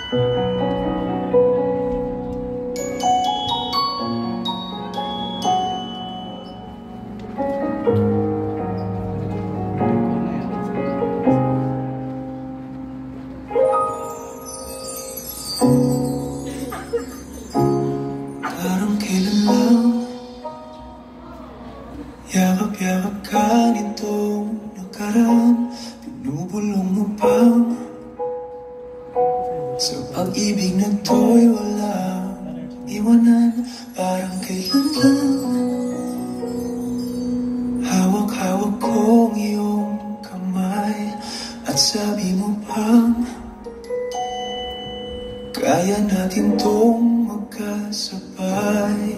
Parang kailan lang yakap-yakap ka nitong nakaraan. Pinubulong mo pang sa pag-ibig na to'y walang iwanan. Parang kailan lang hawak-hawak kong iyong kamay at sabi mo pang kaya natin tong magkasabay.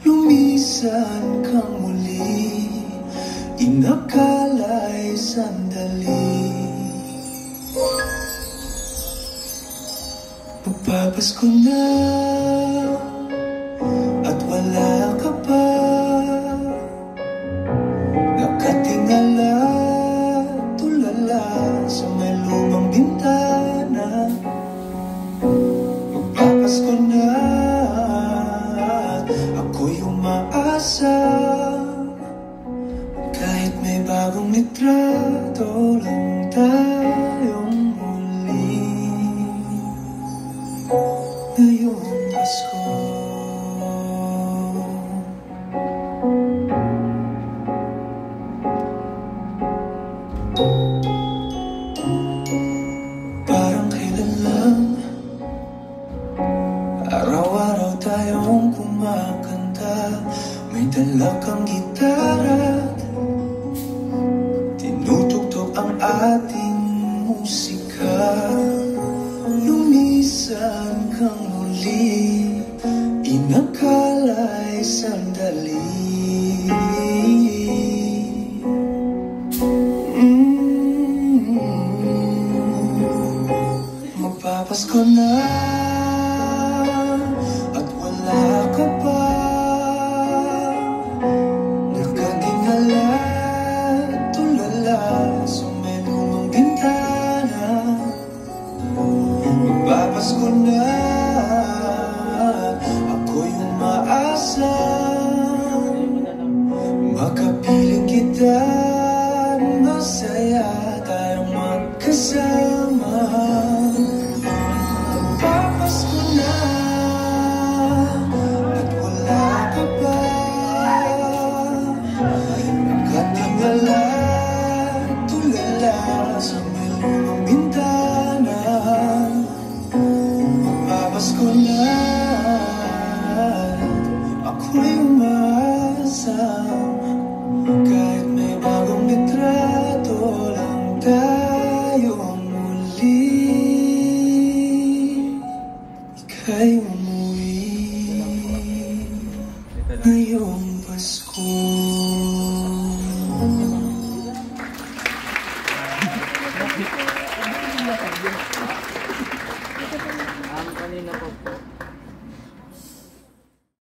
Lumisan kang muli, inakala'y sandali. Magpapasko na at wala ka pa, nakatingala, tulala sa may lumang bintana. Magpapasko na, ako'y umaasa, kahit may bagong litrato lang tayong muli ngayong Pasko. Parang kailan lang araw-araw tayong kumakanta, may dala kang gitara, tinutugtog ang ating musika. Lumisan kang muli, inakala'y sandali. Magpapasko na at wala ka pa, nakatingala, tulala sa may lumang bintana. Magpapasko na, ako'y umaasa, makapiling kita, masaya tayong magkasama. Magpapasko na at wala ka pa, nakatingala, tulala sa may lumang bintana. Magpapasko na, ako'y umaasa, kahit may bagong litrato lang tayong muli, ika'y umuwi ngayong Pasko.